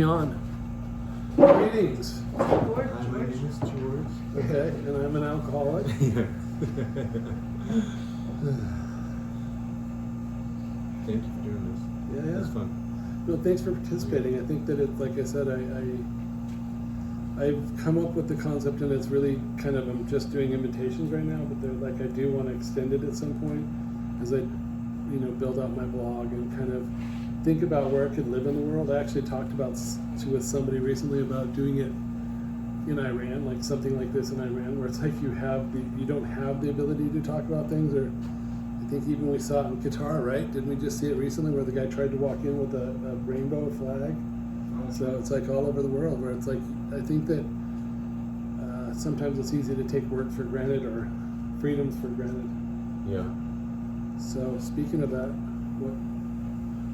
On. Greetings. Hi, my name is George. Okay, and I'm an alcoholic. Thank you for doing this. Yeah. It's fun. Well, thanks for participating. I think that like I said, I've come up with the concept, and it's really kind of, I'm just doing invitations right now, but I do want to extend it at some point as I, build out my blog and kind of think about where it could live in the world. I actually talked with somebody recently about doing it in Iran, like something like this in Iran, where it's like you don't have the ability to talk about things. Or I think even we saw it in Qatar, right? Didn't we just see it recently where the guy tried to walk in with a rainbow flag? So it's like all over the world, where it's like, I think that sometimes it's easy to take work for granted or freedoms for granted. Yeah. So speaking of that,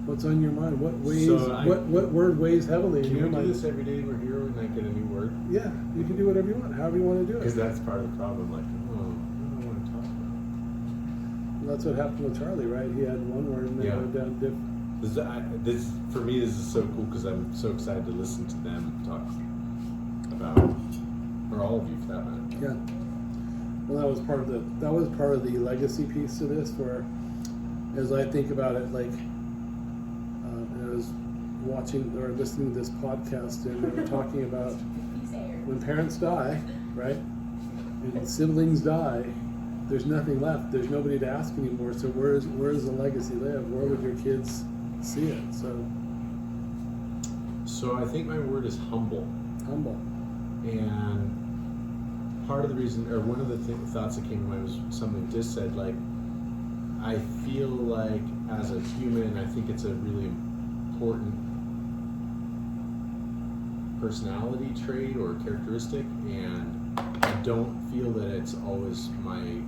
what's on your mind? What weighs? So what word weighs heavily in your Can we mind? do this every day we're here and I get a new word? Yeah, you can do whatever you want, however you want to do it. Because that's part of the problem. Like, what do I want to talk about? And that's what happened with Charlie, right? He had one word and then Yeah. went down This for me, this is so cool because I'm so excited to listen to them talk about, or all of you for that matter. Yeah. Well, that was part of the legacy piece to this, where as I think about it, like I was watching or listening to this podcast, and they were talking about when parents die, right? And siblings die, there's nothing left. There's nobody to ask anymore. So where does the legacy live? Where would your kids see it? So I think my word is humble. Humble. And part of the reason, or one of the thoughts that came to mind was something Dis said, like, I feel like as a human, I think it's a really important personality trait or characteristic, and I don't feel that it's always my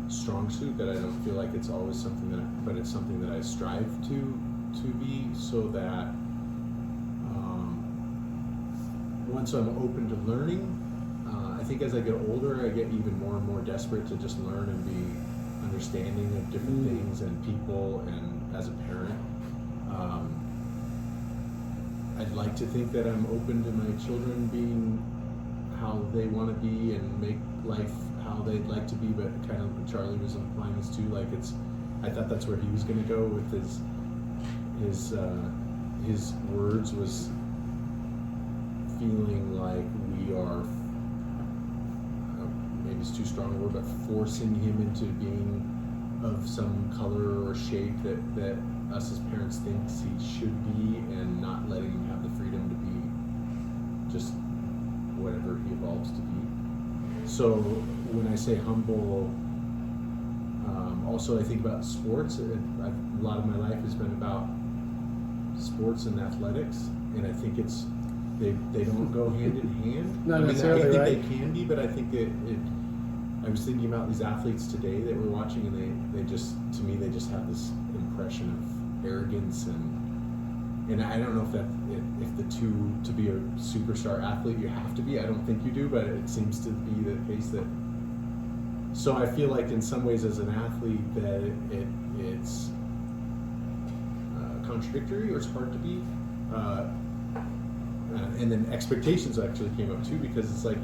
strong suit, that I don't feel like it's always something but it's something that I strive to be, so that once I'm open to learning, I think as I get older, I get even more and more desperate to just learn and be understanding of different things and people, and as a parent, I'd like to think that I'm open to my children being how they want to be and make life how they'd like to be, but kind of Charlie was implying this too, like I thought that's where he was going to go with his words, was feeling like we are, maybe it's too strong a word, but forcing him into being of some color or shape that us as parents think he should be, and not letting him have the freedom to be just whatever he evolves to be. So when I say humble, also I think about sports. A lot of my life has been about sports and athletics, and I think they don't go hand in hand. Not necessarily, I think right? they can be, but I think I was thinking about these athletes today that we're watching, and they just, to me, they just have this impression of arrogance, and I don't know if the two, to be a superstar athlete you have to be. I don't think you do, but it seems to be the case that. So I feel like in some ways as an athlete that it's contradictory, or it's hard to be. And then expectations actually came up too, because it's like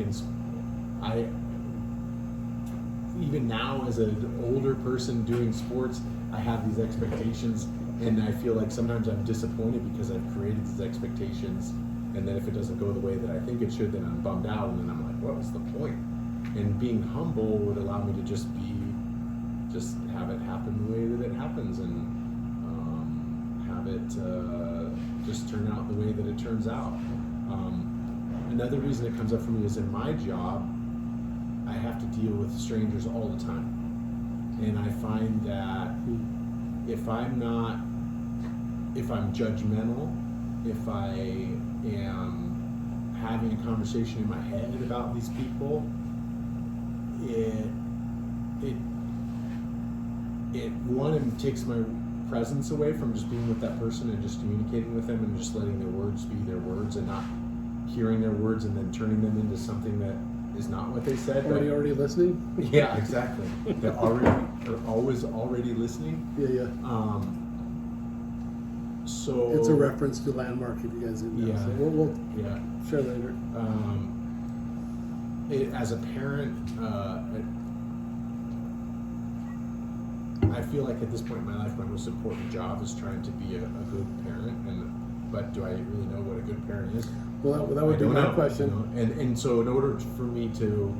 even now as an older person doing sports, I have these expectations, and I feel like sometimes I'm disappointed because I've created these expectations, and then if it doesn't go the way that I think it should, then I'm bummed out, and then I'm like, what was the point? And being humble would allow me to just have it happen the way that it happens, and have it just turn out the way that it turns out. Another reason it comes up for me is in my job, I have to deal with strangers all the time. And I find that if I'm judgmental, if I am having a conversation in my head about these people, it takes my presence away from just being with that person and just communicating with them and just letting their words be their words, and not hearing their words and then turning them into something that is not what they said. Are you already listening? Yeah, exactly. They're always already listening. Yeah. So It's a reference to Landmark, if you guys didn't know. Yeah. So we'll Yeah. share later. As a parent, I feel like at this point in my life, my most important job is trying to be a good parent. But do I really know what a good parent is? Well, that would I be don't my know, question. you know? And so in order for me to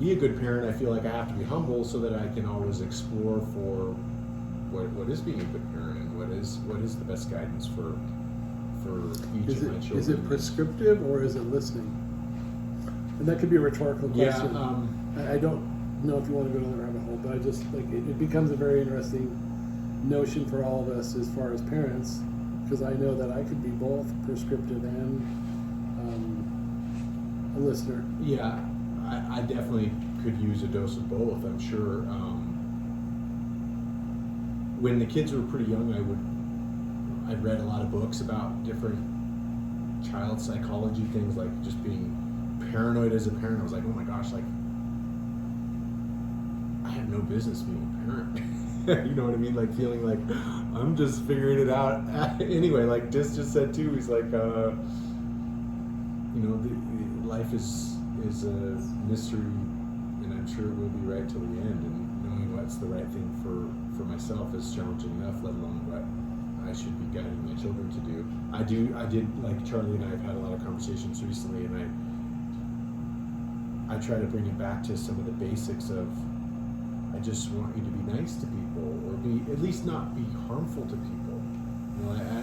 be a good parent, I feel like I have to be humble so that I can always explore for what is being a good parent and what is the best guidance for each of my children. Is it prescriptive or is it listening? And that could be a rhetorical question. I don't know if you want to go down the rabbit hole, but I just like it becomes a very interesting notion for all of us as far as parents, because I know that I could be both prescriptive and a listener. Yeah, I definitely could use a dose of both, I'm sure. When the kids were pretty young, I read a lot of books about different child psychology things, like just being paranoid as a parent. I was like, oh my gosh, like I have no business being a parent. You know what I mean? Like feeling like I'm just figuring it out. Anyway, like Dis just said too, he's like, the life is a mystery, and I'm sure it will be right till the end. And knowing what's the right thing for myself is challenging enough, let alone what I should be guiding my children to do. I did, like Charlie and I have had a lot of conversations recently, and I try to bring it back to some of the basics of, I just want you to be nice to people, or at least not be harmful to people. You know, I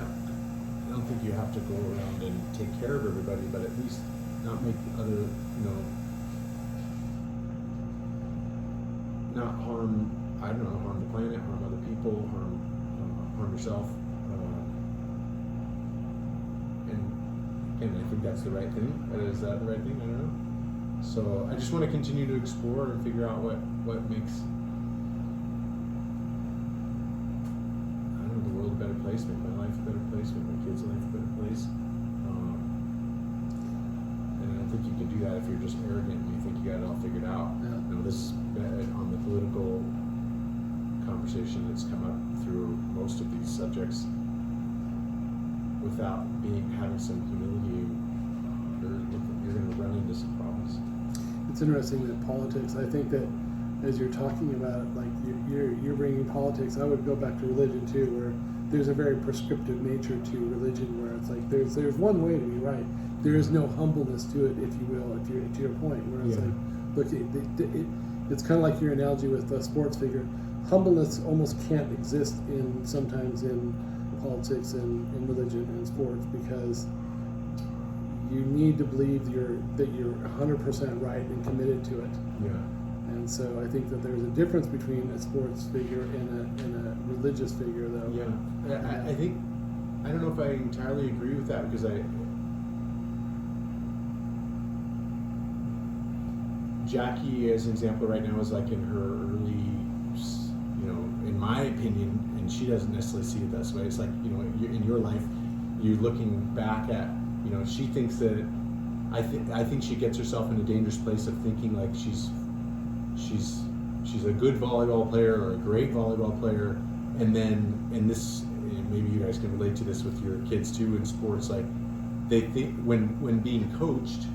don't think you have to go around and take care of everybody, but at least not make other, not harm, harm the planet, harm other people, harm yourself. And I think that's the right thing. Is that the right thing? I don't know. So I just want to continue to explore and figure out what makes, the world a better place, make my life a better place, make my kids' life a better place. And I don't think you can do that if you're just arrogant and you think you got it all figured out. Yeah. This on the political conversation that's come up through most of these subjects, without having some humility, you're going to run into some problems. It's interesting that politics, I think that as you're talking about it, like you're bringing politics, I would go back to religion too, where there's a very prescriptive nature to religion, where it's like there's one way to be right. There is no humbleness to it, if you will, to your point, where it's like, look, it's kind of like your analogy with the sports figure. Humbleness almost can't exist sometimes in politics and in religion and sports, because you need to believe that you're 100% right and committed to it. Yeah. And so I think that there's a difference between a sports figure and a religious figure, though. Yeah. I think, I don't know if I entirely agree with that, because Jackie, as an example right now, is like in her early, in my opinion, and she doesn't necessarily see it this way. It's like, in your life, you're looking back at, she thinks that, I think she gets herself in a dangerous place of thinking like she's a good volleyball player or a great volleyball player, and this, maybe you guys can relate to this with your kids too in sports, like they think when being coached,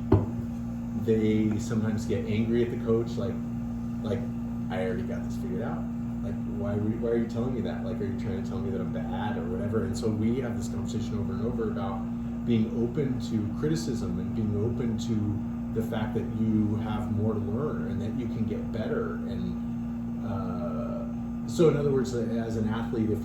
they sometimes get angry at the coach, like I already got this figured out. Like, why are you telling me that? Like, are you trying to tell me that I'm bad or whatever? And so we have this conversation over and over about being open to criticism and being open to the fact that you have more to learn and that you can get better. And so in other words, as an athlete, if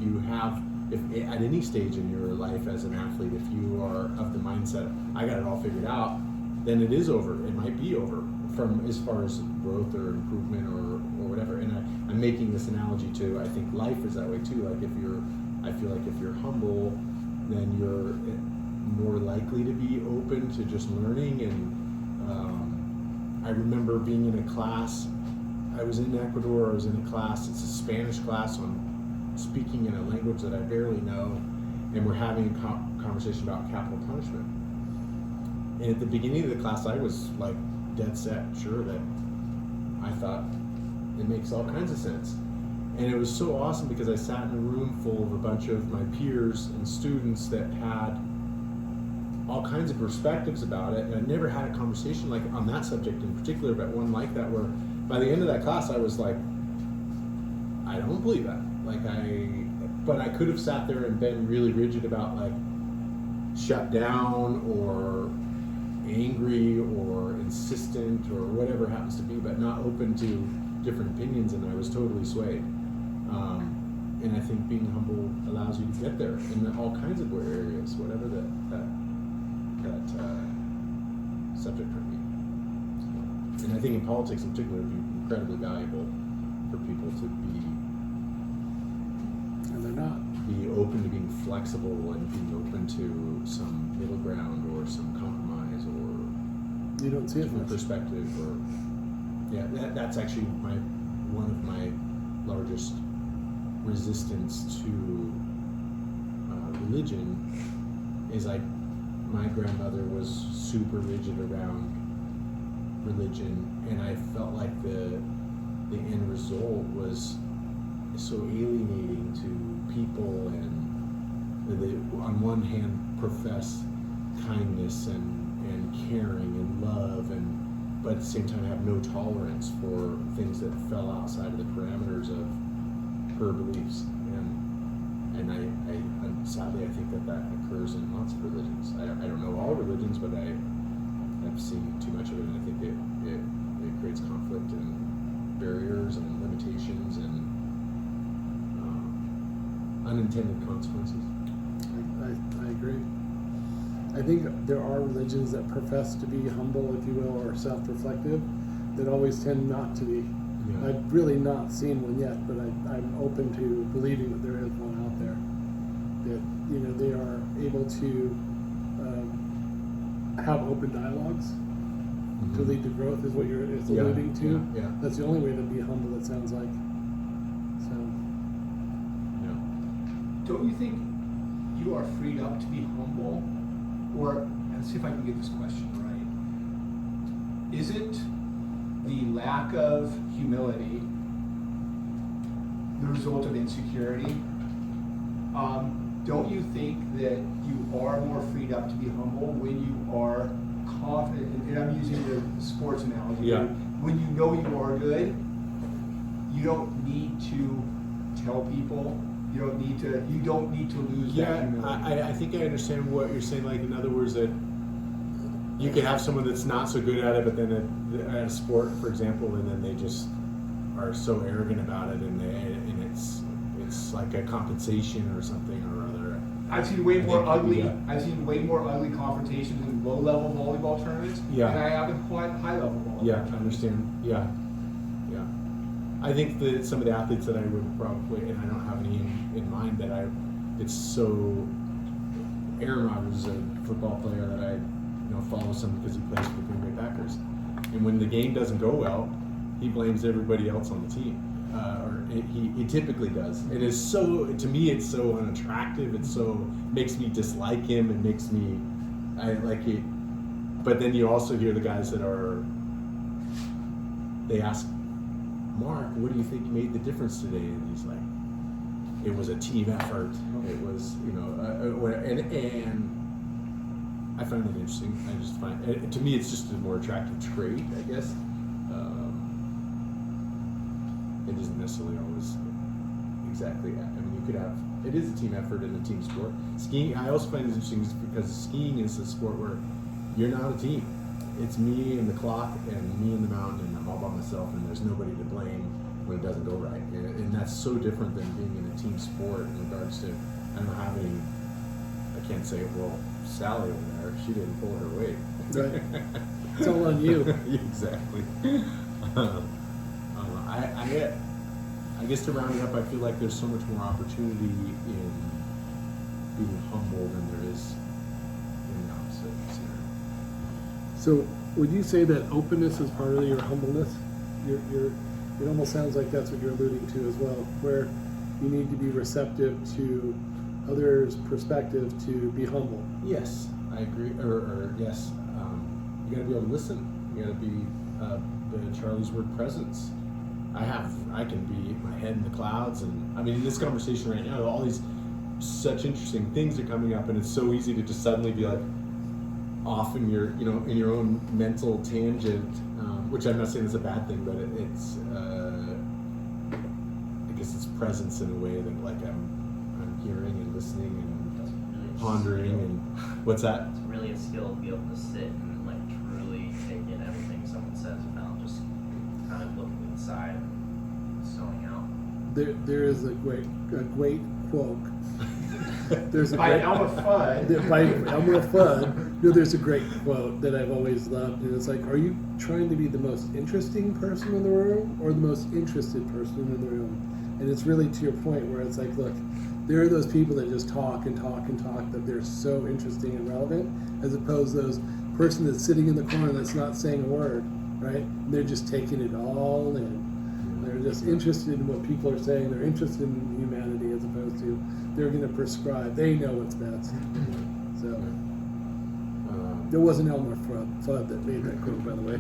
at any stage in your life as an athlete, if you are of the mindset, I got it all figured out, then it is over. It might be over from as far as growth or improvement or whatever. And I'm making this analogy to, I think life is that way too. Like I feel like if you're humble, then you're more likely to be open to just learning. And I remember being in a class, I was in Ecuador, I was in a class, it's a Spanish class on speaking in a language that I barely know, and we're having a conversation about capital punishment. And at the beginning of the class, I was like dead set sure that I thought it makes all kinds of sense. And it was so awesome because I sat in a room full of a bunch of my peers and students that had all kinds of perspectives about it, and I never had a conversation like on that subject in particular, but one like that where by the end of that class I was like, I don't believe that. But I could have sat there and been really rigid about like shut down or angry or insistent or whatever it happens to be, but not open to different opinions, and I was totally swayed. And I think being humble allows you to get there in all kinds of areas, whatever that subject might be. So, and I think in politics in particular, it'd be incredibly valuable for people to And they're not. be open to being flexible and being open to some middle ground or some compromise or You don't see it different much. perspective. Or that's actually one of my largest resistance to religion is my grandmother was super rigid around religion, and I felt like the end result was so alienating to people, and they on one hand profess kindness and caring and love, but at the same time have no tolerance for things that fell outside of the parameters of her beliefs, and sadly I think that occurs in lots of religions. I don't know all religions, but I've seen too much of it, and I think it creates conflict and barriers and limitations and unintended consequences. I agree. I think there are religions that profess to be humble, if you will, or self-reflective, that always tend not to be. Yeah. I've really not seen one yet, but I'm open to believing that there is one out there. That they are able to have open dialogues to lead to growth, is what it's alluding to. Yeah. That's the only way to be humble. It sounds like. So. Yeah. Don't you think you are freed up to be humble? Or, let's see if I can get this question right. Is it the lack of humility the result of insecurity? Don't you think that you are more freed up to be humble when you are confident, and I'm using the sports analogy, Yeah. when you know you are good, you don't need to tell people, you don't need to lose that humility. I think I understand what you're saying. Like, in other words, that you can have someone that's not so good at it, but then at a sport, for example, and then they just are so arrogant about it, and it's like a compensation or something or other. I've seen way more ugly. Yeah. I've seen way more ugly confrontations in low-level volleyball tournaments Yeah. than I have in high-level volleyball. Yeah, I tournaments. understand. Yeah. I think that some of the athletes that I would probably, and I don't have any in mind, that it's so. Aaron Rodgers is a football player that I follow some because he plays for the Green Bay Packers, and when the game doesn't go well, he blames everybody else on the team, or he typically does. It is so, to me, it's so unattractive. It so makes me dislike him. It makes me, I like it. But then you also hear the guys that they ask Mark, what do you think made the difference today? And he's like, it was a team effort. It was, and I find it interesting. I just find, to me, it's just a more attractive trait, I guess. It isn't necessarily always exactly. I mean, you could have. It is a team effort and a team sport. Skiing, I also find it interesting because skiing is a sport where you're not a team. It's me and the clock and me and the mountain, and I'm all by myself, and there's nobody to blame when it doesn't go right. And that's so different than being in a team sport in regards to, I don't have any. I can't say, well, Sally over there, she didn't pull her weight. Right. It's all on you. Exactly. I guess to round it up, I feel like there's so much more opportunity in being humble than there is in the opposite scenario. So, would you say that openness is part of your humbleness? It almost sounds like that's what you're alluding to as well, where you need to be receptive to others' perspective to be humble. Yes, I agree. Or yes, you got to be able to listen. You got to be the Charlie's word presence. I can be my head in the clouds, and I mean, in this conversation right now, all these such interesting things are coming up, and it's so easy to just suddenly be like off in your, in your own mental tangent, which I'm not saying is a bad thing, but it's I guess it's presence in a way that like I'm hearing and listening and Really pondering and what's that? It's really a skill to be able to sit and like truly take in everything someone says without just kind of looking inside and zoning out. There is a great quote. There's a By great, Elmer Fudd. by Elmer Fudd. There's a great quote that I've always loved, and it's like, are you trying to be the most interesting person in the room or the most interested person in the room? And it's really to your point where it's like, look, there are those people that just talk and talk and talk, that they're so interesting and relevant, as opposed to those person that's sitting in the corner that's not saying a word, right? And they're just taking it all in. They're just interested in what people are saying. They're interested in humanity, as opposed to they're going to prescribe. They know what's best. So there wasn't Elmer Fudd that made that quote, by the way.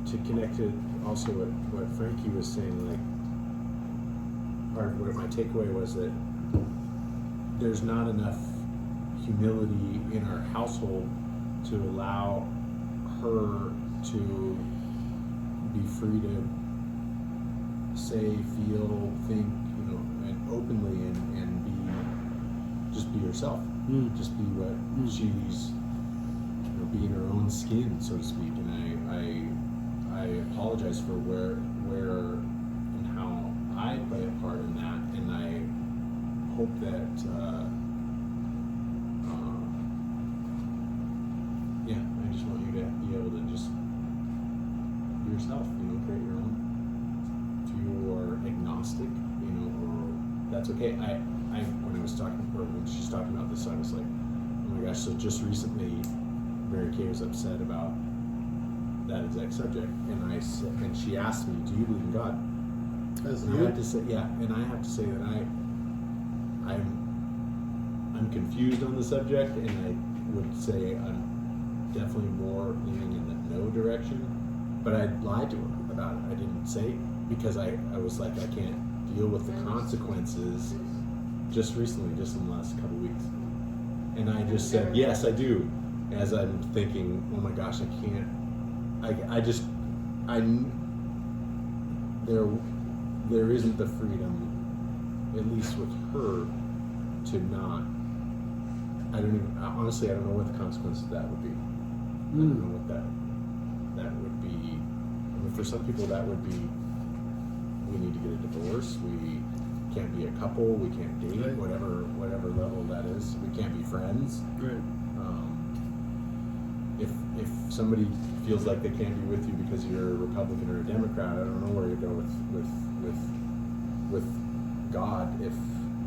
To connect it also what Frankie was saying, like part of what my takeaway was that there's not enough humility in our household to allow her to be free to say, feel, think, and openly and just be herself. Just be what she's, be in her own skin, so to speak. And I apologize for where and how I play a part in that, and I hope that I just want you to be able to just be yourself, create your own. If you are agnostic, or that's okay. I when I was talking, or when she's talking about this, I was like, oh my gosh. So just recently Mary Kay was upset about that exact subject, and she asked me, do you believe in God? And I have to say, and I have to say that I'm confused on the subject, and I would say I'm definitely more leaning in the no direction. But I lied to her about it. I didn't say it because I was like, I can't deal with the consequences. Just recently, just in the last couple weeks, and I just said, yes, I do. As I'm thinking, oh my gosh, I can't. There isn't the freedom, at least with her, to not. I don't know what the consequences of that would be. I don't know what that would be. I mean, for some people, that would be, we need to get a divorce. We can't be a couple. We can't date. Right. Whatever level that is. We can't be friends. Right. If somebody feels like they can't be with you because you're a Republican or a Democrat, I don't know where you go with God if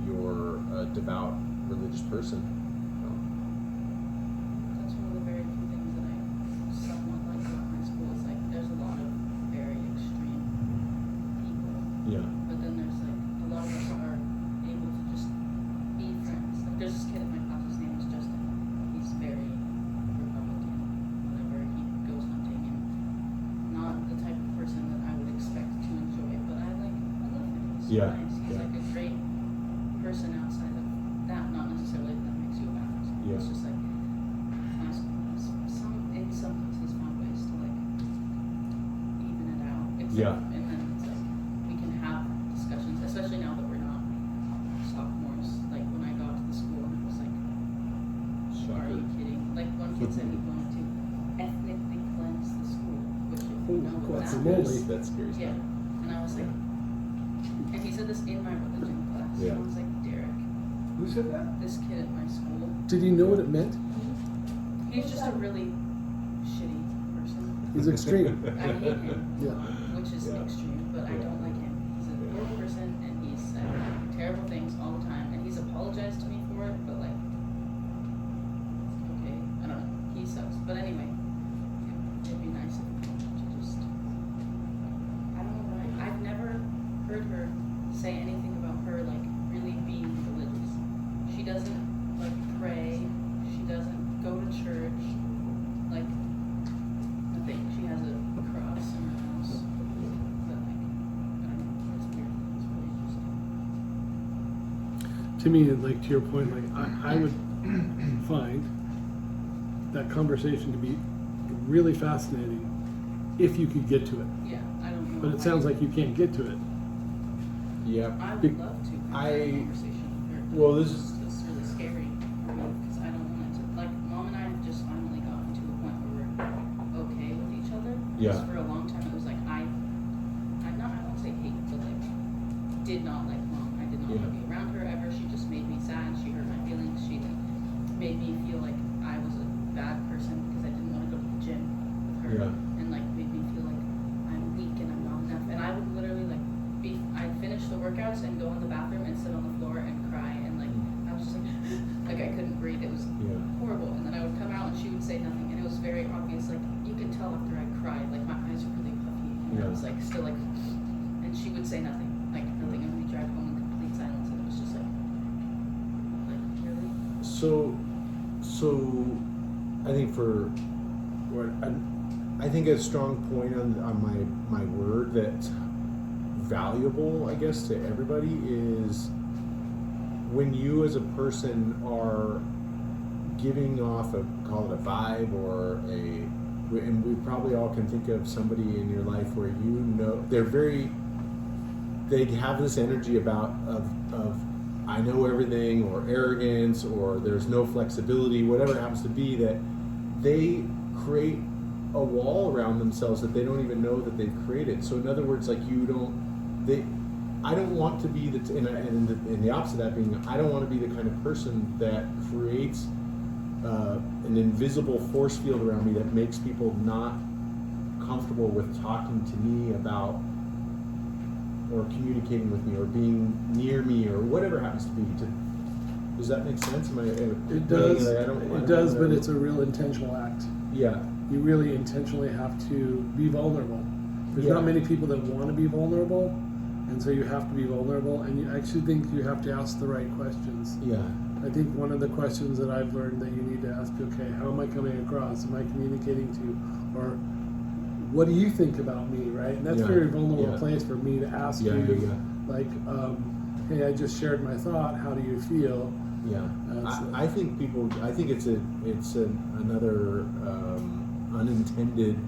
you're a devout religious person. That's one of the very few things that I somewhat like about my school. Is like there's a lot of very extreme people, Yeah. but then there's like a lot of us are able to just be friends. Like there's this kid in my class, his name is Justin. He's very Republican, whatever. He goes hunting and not the type of person that I would expect to enjoy, but I love him. He's so nice. He's like a great person outside of that, not necessarily that makes you a bad person. Yeah. It's just like my school has in some cases found ways to like even it out. And then it's like we can have discussions, especially now that we're not sophomores. Like when I got to the school and it was like, are you kidding? Like one kid said he wanted to ethnically cleanse the school, which if you know what that is. That's scary stuff. Yeah. And I was like, and he said this in my religion class. Yeah. And I was like, Derek, Who said that? this kid at my school, Did he know what it meant? he's just a really shitty person. He's extreme. I hate him, Yeah. which is Yeah. extreme, but I don't like him. He's a horrible person, and he's said terrible things all the time, and he's apologized to me for it, but like, okay, I don't know, he sucks. But anyway, it'd be nice if to just, I don't know why, I've never heard her say anything about her like really being religious. She doesn't like pray, she doesn't go to church, like nothing. She to me, like to your point, like I would find that conversation to be really fascinating if you could get to it. Yeah, I don't know. But it sounds like you can't get to it. Yeah. I would love to have that conversation with her. Well, this is- It's really scary for me because I don't want it to. Like, Mom and I have just finally gotten to a point where we're okay with each other. Yeah. Because for a long time it was like I won't say hate, but like did not like Mom. I did not want to be around her ever. She just made me sad. She hurt my feelings. She like made me feel like I was a bad person because I didn't want to go to the gym with her. Yeah. And like made me feel like I'm weak and I'm not enough. And I would literally like I'd finish the workouts and go in the bathroom and sit on the floor and cry and like I was just like I couldn't breathe. It was horrible. And then I would come out and she would say nothing, and it was very obvious. Like you could tell after I cried, like my eyes were really puffy, and I was like still like, and she would say nothing, like nothing, and we drive home in complete silence, and it was just like really. So I think I think a strong point on my word that's valuable, I guess, to everybody is when you as a person are giving off call it a vibe or and we probably all can think of somebody in your life where they have this energy of I know everything, or arrogance, or there's no flexibility, whatever it happens to be, that they create a wall around themselves that they don't even know that they've created. So in other words, like I don't want to be and the opposite of that being, I don't want to be the kind of person that creates an invisible force field around me that makes people not comfortable with talking to me about or communicating with me or being near me or whatever happens to be. Does that make sense? It does. It does, but it's a real intentional act. Yeah. You really intentionally have to be vulnerable. There's not many people that want to be vulnerable, and so you have to be vulnerable, and you actually think you have to ask the right questions. Yeah. I think one of the questions that I've learned that you need to ask, okay, how am I coming across? Am I communicating to, or what do you think about me, right? And that's a very vulnerable place for me to ask you, like, hey, I just shared my thought, how do you feel? Yeah. I think it's another unintended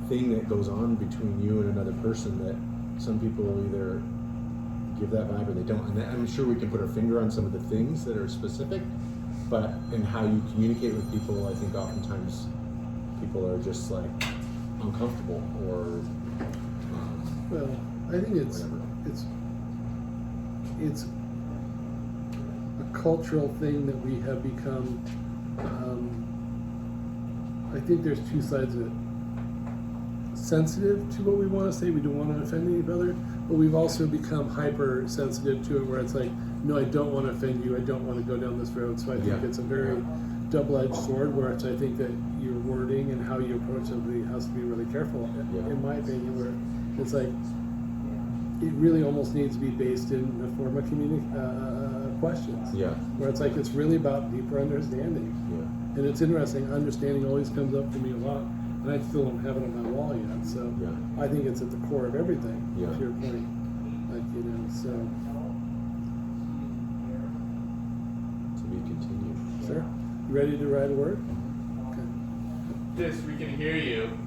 thing that goes on between you and another person that some people either give that vibe or they don't. And I'm sure we can put our finger on some of the things that are specific, but in how you communicate with people, I think oftentimes people are just like uncomfortable or well, I think it's a cultural thing that we have become. I think there's two sides of it. Sensitive to what we want to say, we don't want to offend each other, but we've also become hypersensitive to it, where it's like, no, I don't want to offend you, I don't want to go down this road. So I think it's a very double-edged sword, where it's, I think that your wording and how you approach somebody has to be really careful, in my opinion, where it's like, it really almost needs to be based in the form of questions. Yeah. Where it's like, it's really about deeper understanding. Yeah. And it's interesting, understanding always comes up for me a lot, and I still don't have it on my wall yet, so I think it's at the core of everything, to your point. Like, so. To be continued. Sir, you ready to write a word? Okay. Yes, we can hear you.